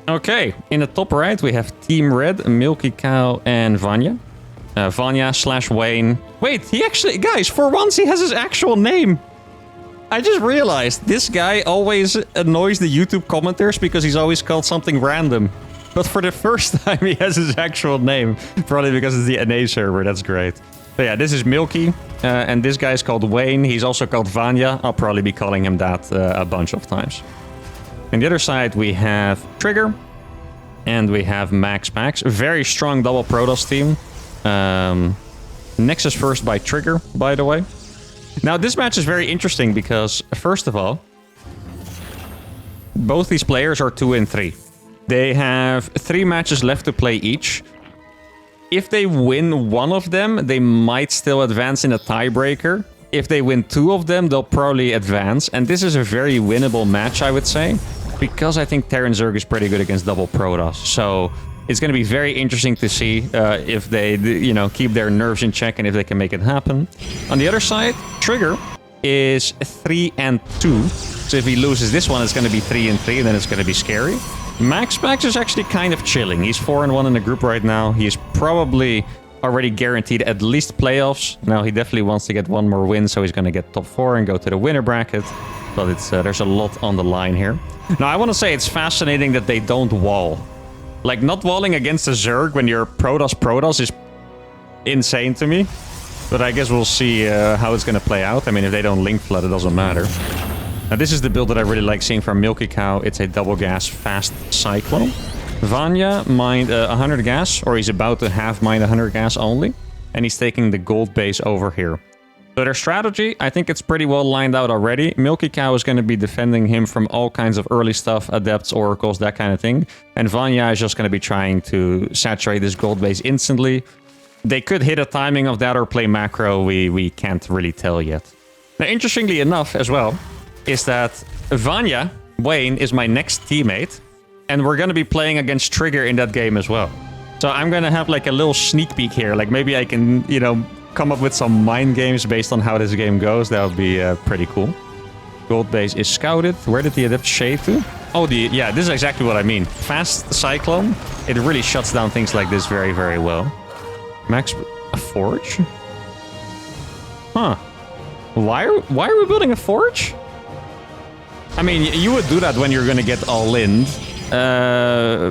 Okay, in the top right, we have Team Red, Milky Cow, and Vanya. Vanya/Wayne. Wait, he actually... Guys, for once, he has his actual name. I just realized this guy always annoys the YouTube commenters because he's always called something random. But for the first time, he has his actual name. Probably because it's the NA server. That's great. But yeah, this is Milky. And this guy is called Wayne. He's also called Vanya. I'll probably be calling him that a bunch of times. On the other side, we have Trigger. And we have Max. A very strong double Protoss team. Nexus first by Trigger, by the way. Now, this match is very interesting because, first of all, both these players are 2 and 3. They have 3 matches left to play each. If they win one of them, they might still advance in a tiebreaker. If they win 2 of them, they'll probably advance. And this is a very winnable match, I would say, because I think Terran Zerg is pretty good against double Protoss. So it's going to be very interesting to see if they, keep their nerves in check and if they can make it happen. On the other side, Trigger is 3 and 2. So if he loses this one, it's going to be 3 and 3, and then it's going to be scary. Max is actually kind of chilling. He's 4 and 1 in the group right now. He's probably already guaranteed at least playoffs. Now, he definitely wants to get one more win, so he's going to get top 4 and go to the winner bracket. But it's there's a lot on the line here. Now, I want to say it's fascinating that they don't wall. Like, not walling against a Zerg when you're Protoss is insane to me. But I guess we'll see how it's going to play out. I mean, if they don't link flood, it doesn't matter. Now, this is the build that I really like seeing from Milky Cow. It's a double gas fast Cyclone. Vanya mined 100 gas, or he's about to have mined 100 gas only. And he's taking the gold base over here. So their strategy, I think it's pretty well lined out already. Milky Cow is going to be defending him from all kinds of early stuff, adepts, oracles, that kind of thing. And Vanya is just going to be trying to saturate this gold base instantly. They could hit a timing of that or play macro. We can't really tell yet. Now, interestingly enough as well, is that Vanya, Wayne, is my next teammate. And we're going to be playing against Trigger in that game as well. So I'm going to have like a little sneak peek here. Like maybe I can, come up with some mind games based on how this game goes. That would be pretty cool. Gold base is scouted. Where did the adept shade to? Oh, yeah, this is exactly what I mean. Fast Cyclone. It really shuts down things like this very, very well. Max, a forge? Huh. Why are we building a forge? I mean, you would do that when you're going to get all in.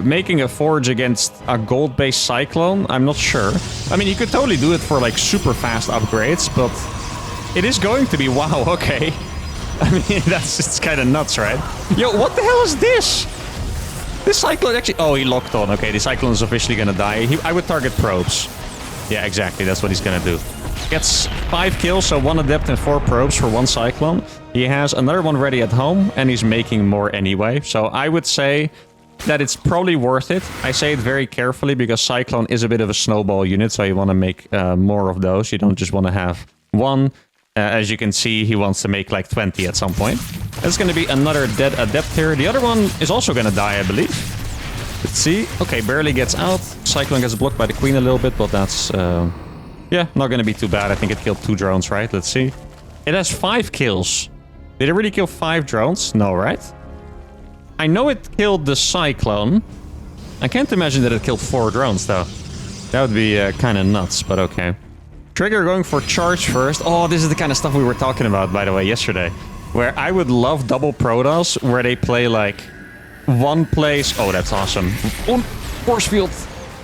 Making a forge against a gold-based Cyclone, I'm not sure. I mean, you could totally do it for, like, super fast upgrades, but it is going to be... Wow, okay. I mean, it's kind of nuts, right? Yo, what the hell is this? This Cyclone actually... Oh, he locked on. Okay, the Cyclone is officially going to die. I would target probes. Yeah, exactly. That's what he's going to do. Gets 5 kills, so 1 adept and 4 probes for 1 Cyclone. He has another one ready at home, and he's making more anyway. So I would say that it's probably worth it. I say it very carefully because Cyclone is a bit of a snowball unit, so you want to make more of those. You don't just want to have 1. As you can see, he wants to make like 20 at some point. That's going to be another dead adept here. The other one is also going to die, I believe. Let's see. Okay, barely gets out. Cyclone gets blocked by the queen a little bit, but that's... yeah, not going to be too bad. I think it killed 2 drones, right? Let's see. It has 5 kills. Did it really kill 5 drones? No, right? I know it killed the Cyclone. I can't imagine that it killed 4 drones, though. That would be kind of nuts, but okay. Trigger going for charge first. Oh, this is the kind of stuff we were talking about, by the way, yesterday. Where I would love double Protoss, where they play, like, one place... Oh, that's awesome. One force field.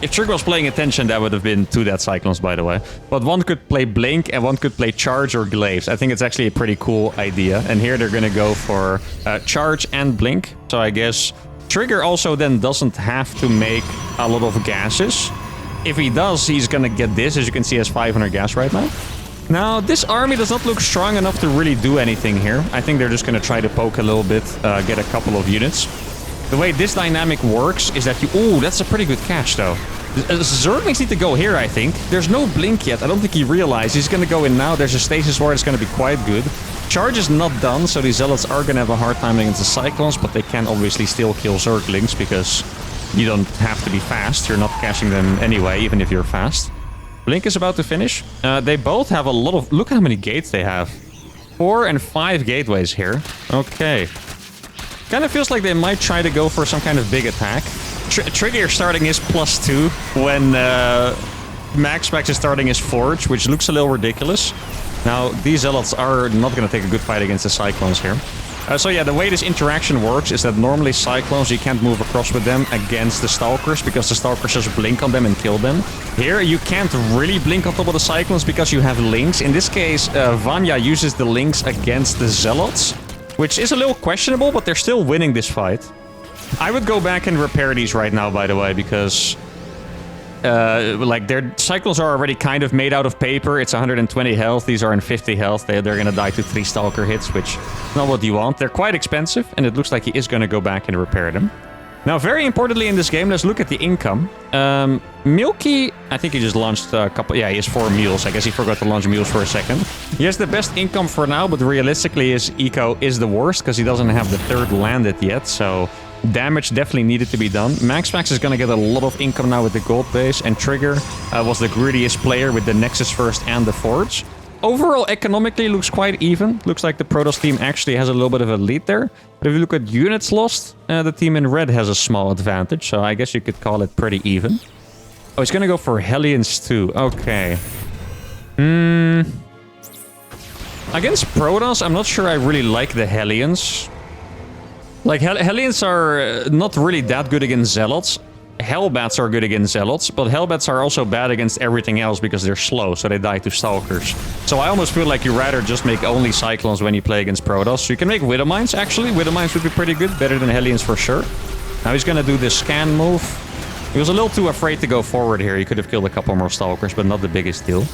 If Trigger was playing attention, that would have been 2 dead Cyclones, by the way. But one could play Blink and one could play Charge or Glaives. I think it's actually a pretty cool idea. And here they're going to go for Charge and Blink. So I guess Trigger also then doesn't have to make a lot of gases. If he does, he's going to get this. As you can see, he has 500 gas right now. Now, this army does not look strong enough to really do anything here. I think they're just going to try to poke a little bit, get a couple of units. The way this dynamic works is that you... Ooh, that's a pretty good catch, though. Zerglings need to go here, I think. There's no Blink yet. I don't think he realized. He's going to go in now. There's a Stasis Ward. It's going to be quite good. Charge is not done, so these Zealots are going to have a hard time against the Cyclones, but they can obviously still kill Zerglings because you don't have to be fast. You're not catching them anyway, even if you're fast. Blink is about to finish. They both have a lot of... Look how many gates they have. 4 and 5 gateways here. Okay. Kind of feels like they might try to go for some kind of big attack. Trigger starting his +2 when MaxPax is starting his Forge, which looks a little ridiculous. Now, these Zealots are not going to take a good fight against the Cyclones here. So yeah, the way this interaction works is that normally Cyclones, you can't move across with them against the Stalkers because the Stalkers just blink on them and kill them. Here, you can't really blink on top of the Cyclones because you have Links. In this case, Vanya uses the Links against the Zealots, which is a little questionable, but they're still winning this fight. I would go back and repair these right now, by the way, because like their Cyclones are already kind of made out of paper. It's 120 health. These are in 50 health. They're going to die to 3 Stalker hits, which is not what you want. They're quite expensive, and it looks like he is going to go back and repair them. Now, very importantly in this game, let's look at the income. Milky, I think he just launched a couple... Yeah, he has 4 mules. I guess he forgot to launch mules for a second. He has the best income for now, but realistically his eco is the worst because he doesn't have the 3rd landed yet, so... Damage definitely needed to be done. MaxPax is going to get a lot of income now with the gold base, and Trigger was the greediest player with the Nexus first and the Forge. Overall, economically, looks quite even. Looks like the Protoss team actually has a little bit of a lead there. But if you look at units lost, the team in red has a small advantage, so I guess you could call it pretty even. Oh, he's going to go for Hellions too. Okay. Against Protoss, I'm not sure I really like the Hellions. Like, Hellions are not really that good against Zealots. Hellbats are good against Zealots, but Hellbats are also bad against everything else because they're slow, so they die to Stalkers. So I almost feel like you rather just make only Cyclones when you play against Protoss. So you can make Widowmines, actually. Widowmines would be pretty good, better than Hellions for sure. Now he's gonna do this scan move. He was a little too afraid to go forward here. He could have killed a couple more Stalkers, but not the biggest deal.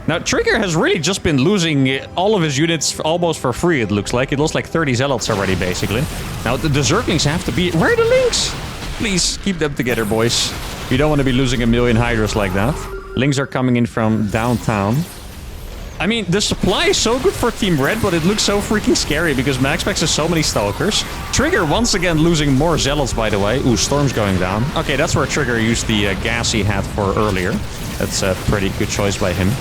Now, Trigger has really just been losing all of his units almost for free, it looks like. He lost like 30 Zealots already, basically. Now, the Zerglings have to be... Where are the Links? Please, keep them together, boys. You don't want to be losing a million Hydras like that. Links are coming in from downtown. I mean, the supply is so good for Team Red, but it looks so freaking scary because MaxPax has so many Stalkers. Trigger once again losing more Zealots, by the way. Ooh, Storm's going down. Okay, that's where Trigger used the gas he had for earlier. That's a pretty good choice by him.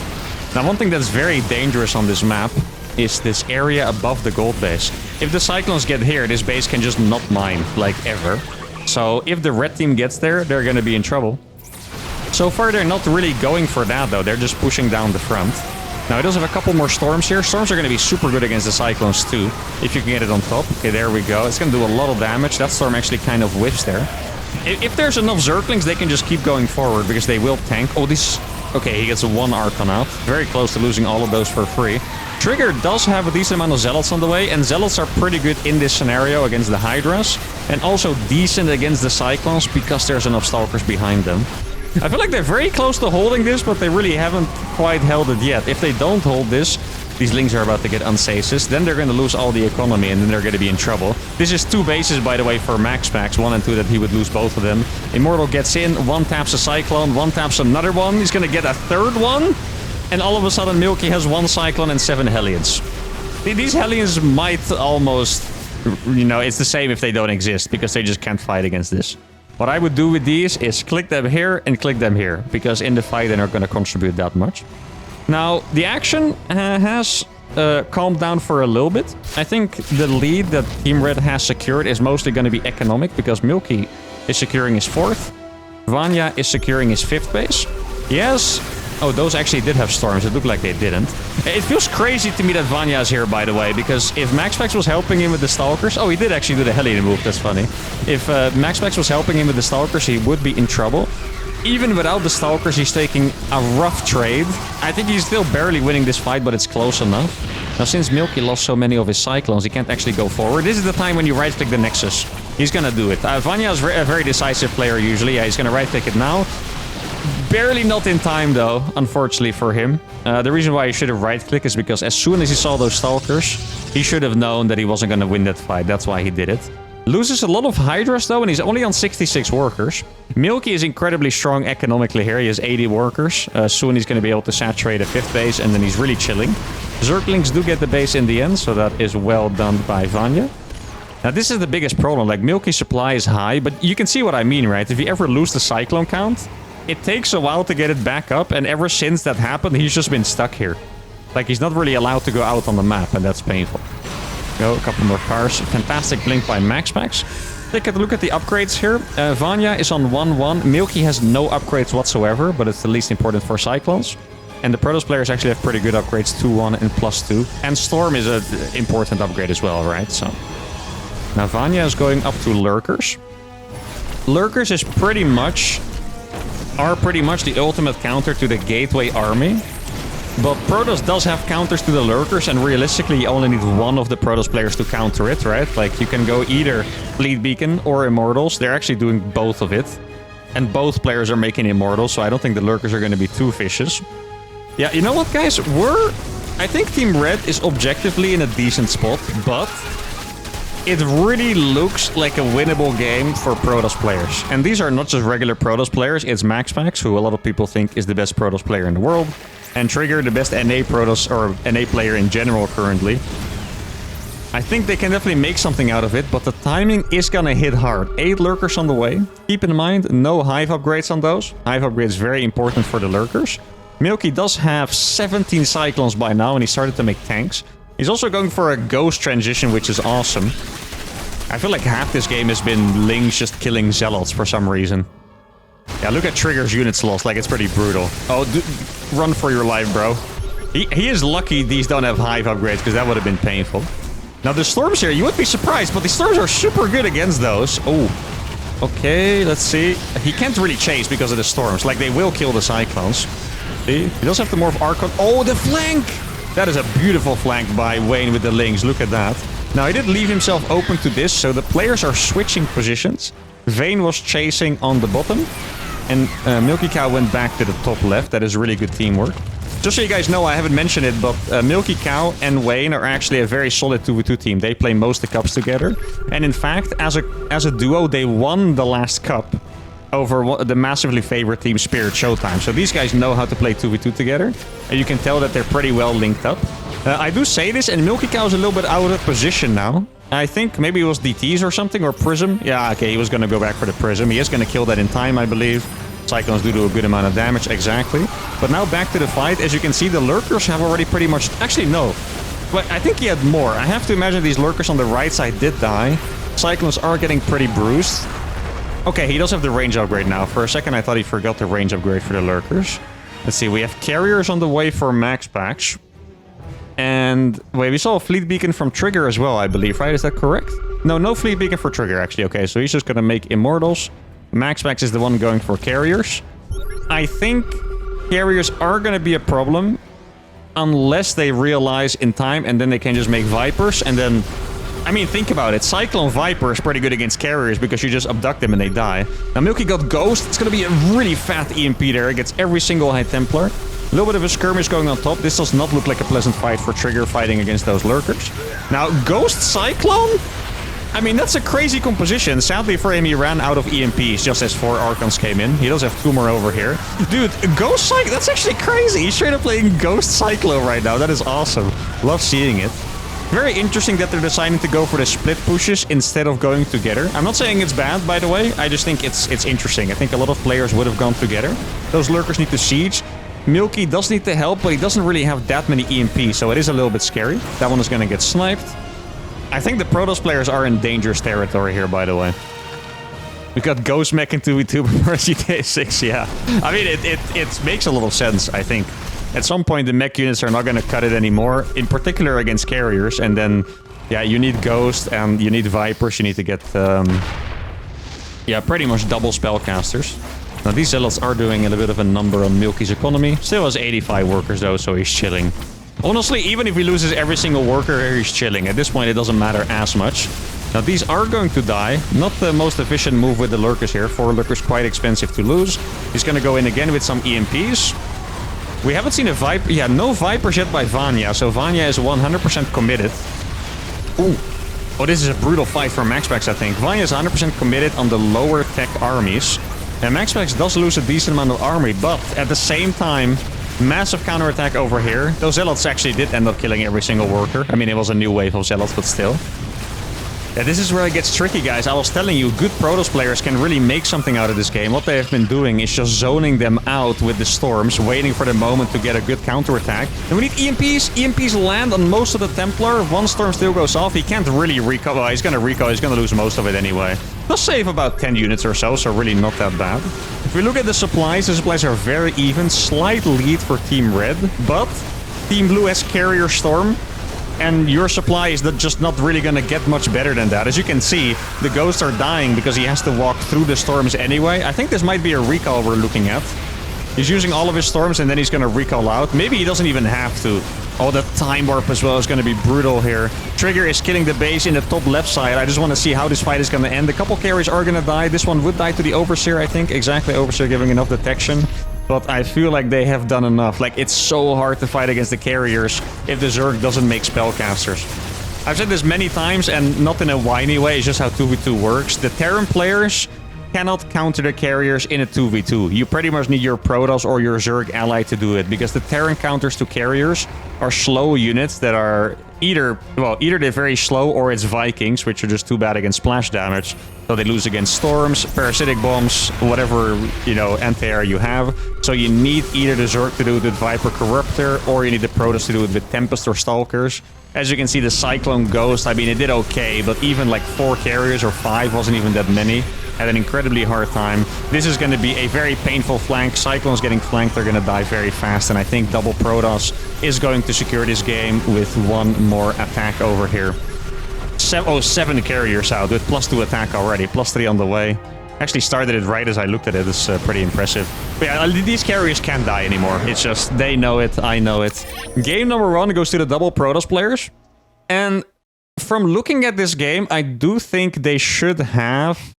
Now, one thing that's very dangerous on this map is this area above the gold base. If the Cyclones get here, this base can just not mine, like ever. So if the red team gets there, they're going to be in trouble. So far, they're not really going for that, though. They're just pushing down the front. Now, he does have a couple more Storms here. Storms are going to be super good against the Cyclones, too, if you can get it on top. Okay, there we go. It's going to do a lot of damage. That Storm actually kind of whiffs there. If there's enough Zerglings, they can just keep going forward because they will tank. Oh, this... Okay, he gets a 1 Archon out. Very close to losing all of those for free. Trigger does have a decent amount of Zealots on the way, and Zealots are pretty good in this scenario against the Hydras, and also decent against the Cyclones because there's enough Stalkers behind them. I feel like they're very close to holding this, but they really haven't quite held it yet. If they don't hold this, these Links are about to get unstasis, then they're going to lose all the economy, and then they're going to be in trouble. This is 2 bases, by the way, for MaxPax, 1 and 2, that he would lose both of them. Immortal gets in, 1 taps a Cyclone, 1 taps another one. He's going to get a 3rd one, and all of a sudden Milky has 1 Cyclone and 7 Hellions. These Hellions might almost, you know, it's the same if they don't exist, because they just can't fight against this. What I would do with these is click them here and click them here, because in the fight they're not going to contribute that much. Now, the action has calmed down for a little bit. I think the lead that Team Red has secured is mostly going to be economic, because Milky is securing his 4th. Vanya is securing his 5th base. Yes. Oh, those actually did have Storms. It looked like they didn't. It feels crazy to me that Vanya is here, by the way, because if MaxPax was helping him with the Stalkers... Oh, he did actually do the Hellion move. That's funny. If MaxPax was helping him with the Stalkers, he would be in trouble. Even without the Stalkers, he's taking a rough trade. I think he's still barely winning this fight, but it's close enough. Now, since Milky lost so many of his Cyclones, he can't actually go forward. This is the time when you right-click the Nexus. He's gonna do it. Vanya is a very decisive player, usually. Yeah, he's gonna right-click it now. Barely not in time, though, unfortunately for him. The reason why he should have right-clicked is because as soon as he saw those Stalkers, he should have known that he wasn't gonna win that fight. That's why he did it. Loses a lot of Hydras, though, and he's only on 66 workers. Milky is incredibly strong economically here. He has 80 workers. Soon he's going to be able to saturate a 5th base, and then he's really chilling. Zerglings do get the base in the end, so that is well done by Vanya. Now, this is the biggest problem. Like, Milky's supply is high, but you can see what I mean, right? If you ever lose the Cyclone count, it takes a while to get it back up, and ever since that happened, he's just been stuck here. Like, he's not really allowed to go out on the map, and that's painful. Go, a couple more cars. Fantastic blink by MaxPax. Take a look at the upgrades here. Vanya is on 1-1. Milky has no upgrades whatsoever, but it's the least important for Cyclones. And the Protoss players actually have pretty good upgrades, 2-1 and +2. And Storm is an important upgrade as well, right? So now Vanya is going up to Lurkers. Lurkers is pretty much the ultimate counter to the Gateway army. But Protoss does have counters to the Lurkers, and realistically you only need one of the Protoss players to counter it, right? Like, you can go either Fleet Beacon or Immortals. They're actually doing both of it. And both players are making Immortals, so I don't think the Lurkers are going to be too vicious. Yeah, you know what, guys? I think Team Red is objectively in a decent spot, but it really looks like a winnable game for Protoss players. And these are not just regular Protoss players, it's MaxPax, who a lot of people think is the best Protoss player in the world. And Trigger, the best NA Protoss, or NA player in general currently. I think they can definitely make something out of it, but the timing is gonna hit hard. 8 Lurkers on the way. Keep in mind, no Hive upgrades on those. Hive upgrade is very important for the Lurkers. Milky does have 17 Cyclones by now, and he started to make tanks. He's also going for a Ghost transition, which is awesome. I feel like half this game has been Lings just killing Zealots for some reason. Yeah, look at Trigger's units lost, like it's pretty brutal. Oh, run for your life, bro. He is lucky these don't have Hive upgrades, because that would have been painful. Now, the Storms here, you would be surprised, but the Storms are super good against those. Oh, okay, let's see. He can't really chase because of the Storms. Like, they will kill the Cyclones. See? He does have to morph Archon. Oh, the flank! That is a beautiful flank by Wayne with the Lings. Look at that. Now, he did leave himself open to this, so the players are switching positions. Vayne was chasing on the bottom, and Milky Cow went back to the top left. That is really good teamwork. Just so you guys know, I haven't mentioned it, but Milky Cow and Wayne are actually a very solid 2v2 team. They play most of the cups together. And in fact, as a duo, they won the last cup over the massively favorite team, Spirit Showtime. So these guys know how to play 2v2 together. And you can tell that they're pretty well linked up. I do say this, and Milky Cow is a little bit out of position now. I think maybe it was DTs or something, or Prism. Yeah, okay, he was going to go back for the Prism. He is going to kill that in time, I believe. Cyclones do a good amount of damage, exactly. But now back to the fight. As you can see, the Lurkers have already pretty much... Actually, no. But I think he had more. I have to imagine these Lurkers on the right side did die. Cyclones are getting pretty bruised. Okay, he does have the range upgrade now. For a second, I thought he forgot the range upgrade for the Lurkers. Let's see, we have carriers on the way for MaxPax. And wait, we saw a Fleet Beacon from Trigger as well, I believe, right? Is that correct? No Fleet Beacon for Trigger, actually. Okay, so he's just going to make Immortals. MaxPax is the one going for carriers. I think carriers are going to be a problem unless they realize in time, and then they can just make Vipers, and then... I mean, think about it. Cyclone Viper is pretty good against carriers because you just abduct them and they die. Now, Milky got Ghost. It's going to be a really fat EMP there. It gets every single High Templar. A little bit of a skirmish going on top. This does not look like a pleasant fight for Trigger fighting against those Lurkers. Now, Ghost Cyclone? I mean, that's a crazy composition. Sadly for him, he ran out of EMPs just as 4 Archons came in. He does have 2 more over here. Dude, Ghost Cyclone, that's actually crazy. He's straight up playing Ghost Cyclone right now. That is awesome. Love seeing it. Very interesting that they're deciding to go for the split pushes instead of going together. I'm not saying it's bad, by the way. I just think it's interesting. I think a lot of players would have gone together. Those Lurkers need to siege. Milky does need the help, but he doesn't really have that many EMPs, so it is a little bit scary. That one is going to get sniped. I think the Protoss players are in dangerous territory here, by the way. We got Ghost Mech in 2v2 before GTA 6, yeah. I mean, it makes a lot of sense, I think. At some point, the mech units are not going to cut it anymore, in particular against carriers. And then, yeah, you need Ghost and you need Vipers. You need to get, yeah, pretty much double spellcasters. Now, these Zealots are doing a little bit of a number on Milky's economy. Still has 85 workers, though, so he's chilling. Honestly, even if he loses every single worker here, he's chilling. At this point, it doesn't matter as much. Now, these are going to die. Not the most efficient move with the Lurkers here. 4 Lurkers quite expensive to lose. He's going to go in again with some EMPs. We haven't seen a Viper. Yeah, no Vipers yet by Vanya. So Vanya is 100% committed. Ooh. Oh, this is a brutal fight for MaxPax, I think. Vanya is 100% committed on the lower tech armies. And MaxPax does lose a decent amount of army, but at the same time, massive counterattack over here. Those Zealots actually did end up killing every single worker. I mean, it was a new wave of Zealots, but still. Yeah, this is where it gets tricky, guys. I was telling you, good Protoss players can really make something out of this game. What they have been doing is just zoning them out with the storms, waiting for the moment to get a good counterattack. And we need EMPs. EMPs land on most of the Templar. One storm still goes off. He can't really recover. Well, he's going to recover. He's going to lose most of it anyway. He'll save about 10 units or so, so really not that bad. If we look at the supplies are very even. Slight lead for Team Red, but Team Blue has Carrier Storm. And your supply is just not really going to get much better than that. As you can see, the ghosts are dying because he has to walk through the storms anyway. I think this might be a recall we're looking at. He's using all of his storms and then he's going to recall out. Maybe he doesn't even have to. Oh, the time warp as well is going to be brutal here. Trigger is killing the base in the top left side. I just want to see how this fight is going to end. A couple carriers are going to die. This one would die to the Overseer, I think. Exactly, Overseer giving enough detection. But I feel like they have done enough. Like, it's so hard to fight against the carriers if the Zerg doesn't make spellcasters. I've said this many times, and not in a whiny way, it's just how 2v2 works. The Terran players cannot counter the carriers in a 2v2. You pretty much need your Protoss or your Zerg ally to do it, because the Terran counters to carriers are slow units that are either they're very slow or it's Vikings, which are just too bad against splash damage. So they lose against storms, parasitic bombs, whatever, anti-air you have. So you need either the Zerg to do it with Viper Corruptor, or you need the Protoss to do it with Tempest or Stalkers. As you can see, the Cyclone Ghost, I mean, it did okay, but even like 4 carriers or 5 wasn't even that many. Had an incredibly hard time. This is going to be a very painful flank. Cyclones getting flanked, they're going to die very fast, and I think double Protoss is going to secure this game with one more attack over here. 7 carriers out with +2 attack already, +3 on the way. Actually started it right as I looked at it. It's pretty impressive. But yeah, these carriers can't die anymore. It's just, they know it, I know it. Game number 1 goes to the double Protoss players. And from looking at this game, I do think they should have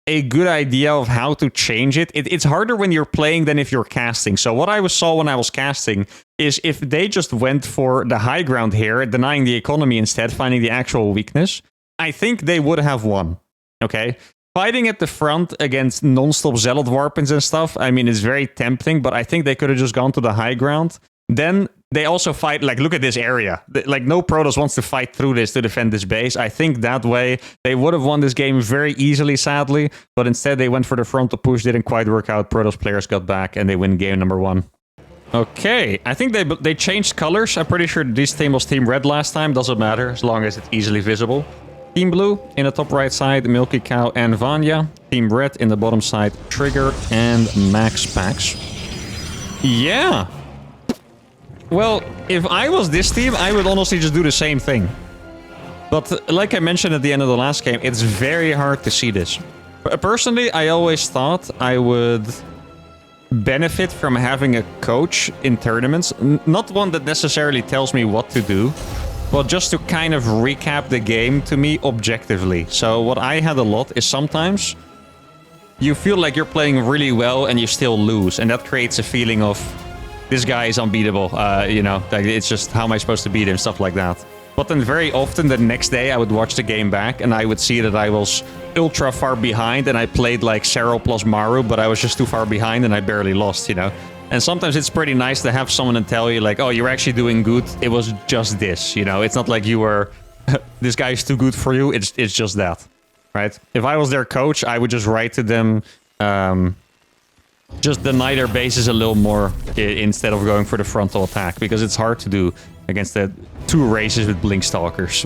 a good idea of how to change it. It's harder when you're playing than if you're casting. So what I saw when I was casting is if they just went for the high ground here, denying the economy instead, finding the actual weakness, I think they would have won. Okay? Fighting at the front against non-stop Zealot Warpins and stuff, I mean, it's very tempting, but I think they could have just gone to the high ground. Then they also fight, like, look at this area. Like, no Protoss wants to fight through this to defend this base. I think that way they would have won this game very easily, sadly. But instead they went for the frontal push, didn't quite work out. Protoss players got back and they win game number 1. Okay, I think they changed colors. I'm pretty sure this team was Team Red last time. Doesn't matter, as long as it's easily visible. Team Blue in the top right side, Milky Cow and Vanya. Team Red in the bottom side, Trigger and Max Pax. Yeah. Well, if I was this team, I would honestly just do the same thing. But like I mentioned at the end of the last game, it's very hard to see this. Personally, I always thought I would benefit from having a coach in tournaments. Not one that necessarily tells me what to do, but just to kind of recap the game to me objectively. So what I had a lot is sometimes you feel like you're playing really well and you still lose. And that creates a feeling of, this guy is unbeatable, like it's just, how am I supposed to beat him, stuff like that. But then very often the next day I would watch the game back and I would see that I was ultra far behind and I played like Serral plus Maru, but I was just too far behind and I barely lost, And sometimes it's pretty nice to have someone to tell you like, oh, you're actually doing good, it was just this, It's not like you were, this guy is too good for you, it's just that, right? If I was their coach, I would just write to them, just deny their bases a little more instead of going for the frontal attack, because it's hard to do against the 2 races with Blink Stalkers.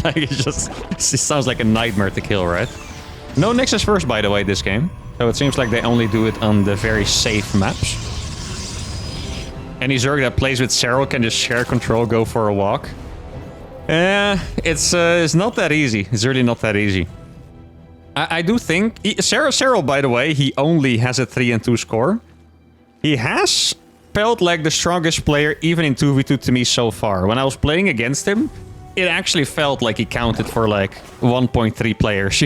Like, it sounds like a nightmare to kill, right? No Nexus first, by the way, this game. So it seems like they only do it on the very safe maps. Any Zerg that plays with Serral can just share control, go for a walk. It's not that easy. It's really not that easy. I do think... Serral, by the way, he only has a 3 and 2 score. He has felt like the strongest player, even in 2v2 to me so far. When I was playing against him, it actually felt like he counted for like 1.3 players,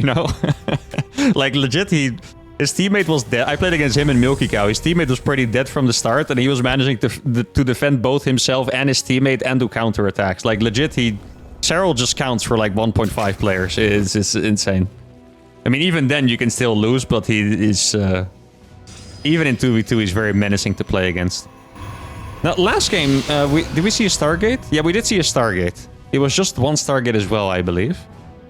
Like, legit, his teammate was dead. I played against him in Milky Cow. His teammate was pretty dead from the start, and he was managing to defend both himself and his teammate and do counterattacks. Like, legit, Serral just counts for like 1.5 players. It's insane. I mean, even then you can still lose, but he is... even in 2v2, he's very menacing to play against. Now, last game, did we see a Stargate? Yeah, we did see a Stargate. It was just 1 Stargate as well, I believe.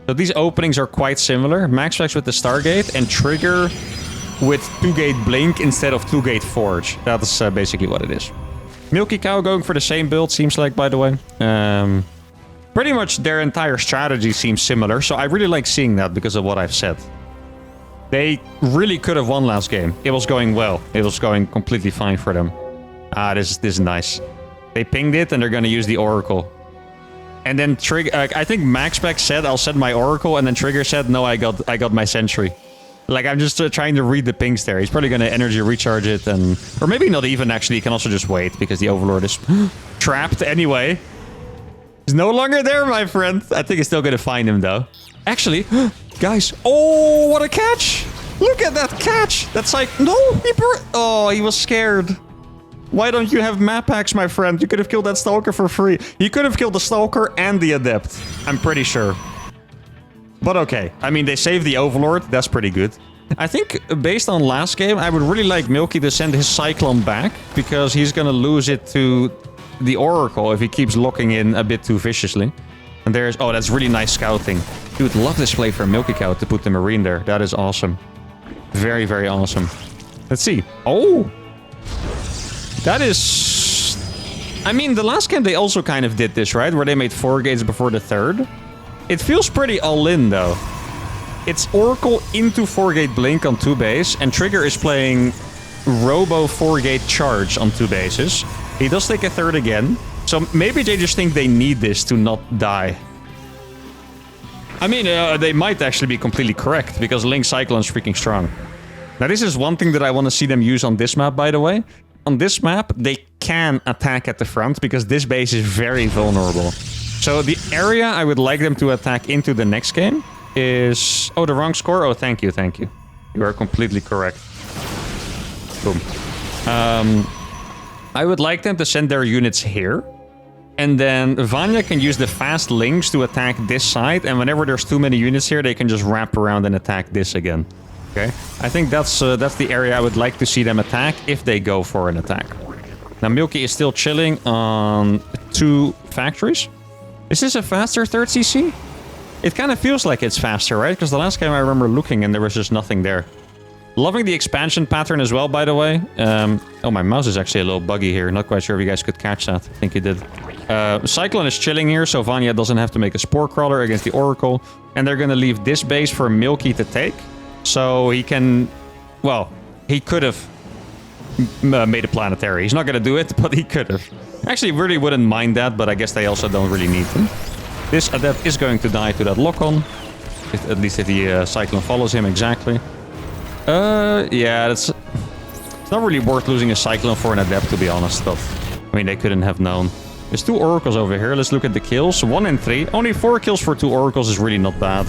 So these openings are quite similar. Maxfax with the Stargate and Trigger with 2-gate Blink instead of 2-gate Forge. That's basically what it is. Milky Cow going for the same build, seems like, by the way. Pretty much their entire strategy seems similar, so I really like seeing that because of what I've said. They really could have won last game. It was going well. It was going completely fine for them. This is nice. They pinged it and they're going to use the Oracle. And then Trigger, I think Maxpack said, I'll send my Oracle, and then Trigger said, no, I got my Sentry. Like, I'm just trying to read the pings there. He's probably going to energy recharge it, and... Or maybe not even, actually. He can also just wait, because the Overlord is trapped anyway. He's no longer there, my friend. I think he's still going to find him, though. Actually, guys. Oh, what a catch! Look at that catch! That's like... No! Oh, he was scared. Why don't you have map hacks, my friend? You could have killed that Stalker for free. He could have killed the Stalker and the Adept. I'm pretty sure. But okay. I mean, they saved the Overlord. That's pretty good. I think, based on last game, I would really like Milky to send his Cyclone back, because he's gonna lose it to the Oracle if he keeps locking in a bit too viciously. And there's... Oh, that's really nice scouting. Dude, love this play for Milky Cow to put the Marine there. That is awesome. Very, very awesome. Let's see. Oh! That is... I mean, the last game they also kind of did this, right? Where they made 4 gates before the 3rd. It feels pretty all-in, though. It's Oracle into 4-gate Blink on 2 base, and Trigger is playing Robo 4-gate Charge on 2 bases. He does take a 3rd again, so maybe they just think they need this to not die. I mean, they might actually be completely correct, because Link Cyclone is freaking strong. Now, this is one thing that I want to see them use on this map, by the way. On this map, they can attack at the front, because this base is very vulnerable. So the area I would like them to attack into the next game is... Oh, the wrong score? Oh, thank you, thank you. You are completely correct. Boom. I would like them to send their units here. And then Vanya can use the fast links to attack this side. And whenever there's too many units here, they can just wrap around and attack this again. Okay? I think that's the area I would like to see them attack if they go for an attack. Now, Milky is still chilling on 2 factories. Is this a faster 3rd CC? It kind of feels like it's faster, right? Because the last game I remember looking and there was just nothing there. Loving the expansion pattern as well, by the way. Oh, my mouse is actually a little buggy here. Not quite sure if you guys could catch that. I think you did. Cyclone is chilling here, so Vanya doesn't have to make a Spore Crawler against the Oracle. And they're going to leave this base for Milky to take. So he can... Well, he could have made a planetary. He's not going to do it, but he could have. Actually, really wouldn't mind that, but I guess they also don't really need him. This Adept is going to die to that lock-on. At least if the Cyclone follows him, exactly. Yeah, it's not really worth losing a Cyclone for an Adept, to be honest, but... I mean, they couldn't have known. There's 2 Oracles over here. Let's look at the kills. 1 and 3. Only 4 kills for 2 Oracles is really not bad.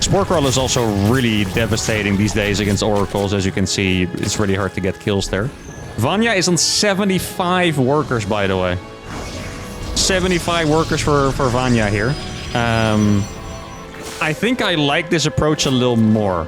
Spore Crawl is also really devastating these days against Oracles. As you can see, it's really hard to get kills there. Vanya is on 75 workers, by the way. 75 workers for Vanya here. I think I like this approach a little more.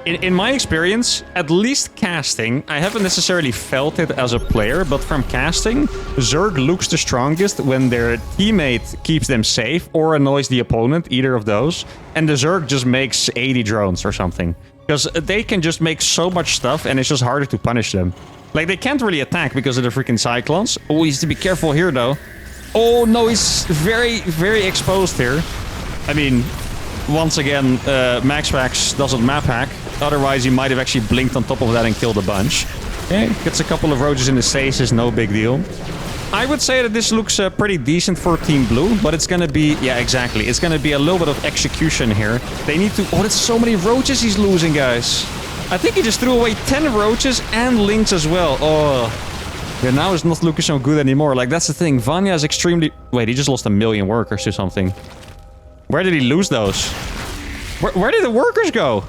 In my experience, at least casting, I haven't necessarily felt it as a player, but from casting, Zerg looks the strongest when their teammate keeps them safe or annoys the opponent, either of those. And the Zerg just makes 80 drones or something. Because they can just make so much stuff and it's just harder to punish them. Like, they can't really attack because of the freaking Cyclones. Oh, he needs to be careful here, though. Oh, no, he's very, very exposed here. I mean, once again, Maxfax doesn't map hack. Otherwise, he might have actually blinked on top of that and killed a bunch. Okay, gets a couple of roaches in the stasis, no big deal. I would say that this looks pretty decent for Team Blue, but it's gonna be... Yeah, exactly. It's gonna be a little bit of execution here. They need to... Oh, that's so many roaches he's losing, guys. I think he just threw away 10 roaches and links as well. Oh, yeah, now it's not looking so good anymore. Like, that's the thing. Vanya is extremely... Wait, he just lost 1 million workers or something. Where did he lose those? Where did the workers go?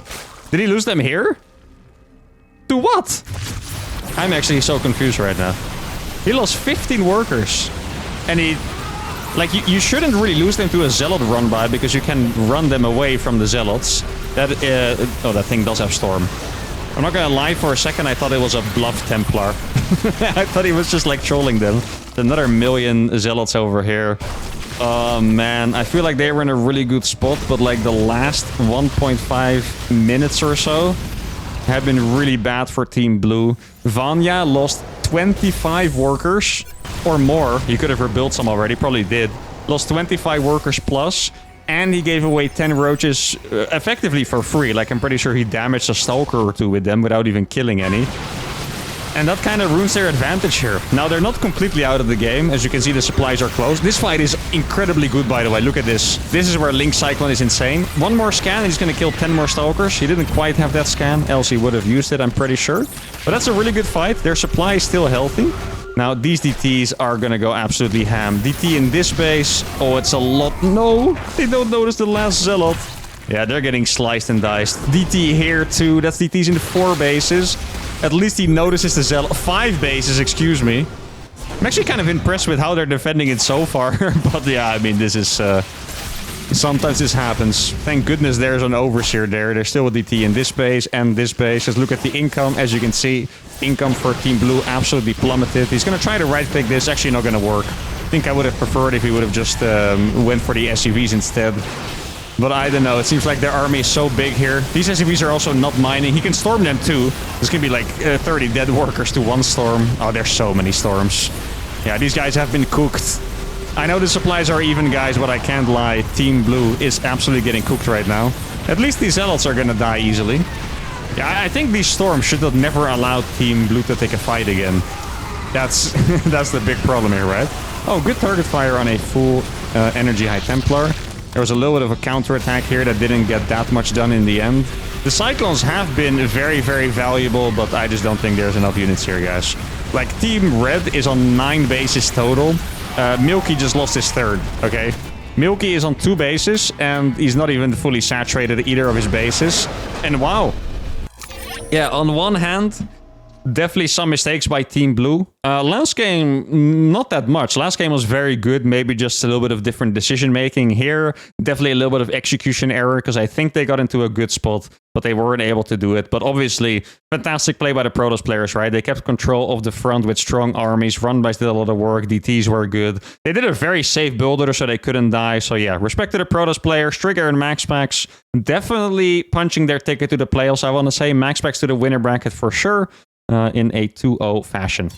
Did he lose them here? To what? I'm actually so confused right now. He lost 15 workers. And he... Like, you shouldn't really lose them to a Zealot run by, because you can run them away from the Zealots. That, oh, that thing does have Storm. I'm not gonna lie, for a second I thought it was a bluff Templar. I thought he was just, like, trolling them. Another 1 million Zealots over here. Oh, man. I feel like they were in a really good spot, but like the last 1.5 minutes or so have been really bad for Team Blue. Vanya lost 25 workers or more. He could have rebuilt some already, probably did. Lost 25 workers plus, and he gave away 10 roaches effectively for free. Like, I'm pretty sure he damaged a stalker or two with them without even killing any. And that kind of ruins their advantage here. Now, they're not completely out of the game. As you can see, the supplies are close. This fight is incredibly good, by the way. Look at this. This is where Link Cyclone is insane. One more scan, and he's going to kill 10 more Stalkers. He didn't quite have that scan, else he would have used it, I'm pretty sure. But that's a really good fight. Their supply is still healthy. Now, these DTs are going to go absolutely ham. DT in this base. Oh, it's a lot. No, they don't notice the last Zealot. Yeah, they're getting sliced and diced. DT here, too. That's DTs in 4 bases. At least he notices the Zealot. 5 bases, excuse me. I'm actually kind of impressed with how they're defending it so far. But yeah, I mean, this is... sometimes this happens. Thank goodness there's an Overseer there. There's still a DT in this base and this base. Just look at the income. As you can see, income for Team Blue absolutely plummeted. He's going to try to right-click this. Actually not going to work. I think I would have preferred if he would have just went for the SUVs instead. But I don't know. It seems like their army is so big here. These SUVs are also not mining. He can storm them too. There's going to be like 30 dead workers to one storm. Oh, there's so many storms. Yeah, these guys have been cooked. I know the supplies are even, guys, but I can't lie. Team Blue is absolutely getting cooked right now. At least these Zealots are going to die easily. Yeah, I think these storms should have never allowed Team Blue to take a fight again. That's that's the big problem here, right? Oh, good target fire on a full energy High Templar. There was a little bit of a counterattack here that didn't get that much done in the end. The Cyclones have been very, very valuable, but I just don't think there's enough units here, guys. Like, Team Red is on 9 bases total. Milky just lost his 3rd, okay? Milky is on 2 bases, and he's not even fully saturated either of his bases. And wow. Yeah, on one hand, definitely some mistakes by Team Blue. Last game, not that much. Last game was very good. Maybe just a little bit of different decision-making here. Definitely a little bit of execution error, because I think they got into a good spot, but they weren't able to do it. But obviously, fantastic play by the Protoss players, right? They kept control of the front with strong armies. Runbys did a lot of work. DTs were good. They did a very safe builder, so they couldn't die. So yeah, respect to the Protoss players. Trigger and Max Packs definitely punching their ticket to the playoffs, I want to say. Max Packs to the winner bracket for sure. In a 2-0 fashion.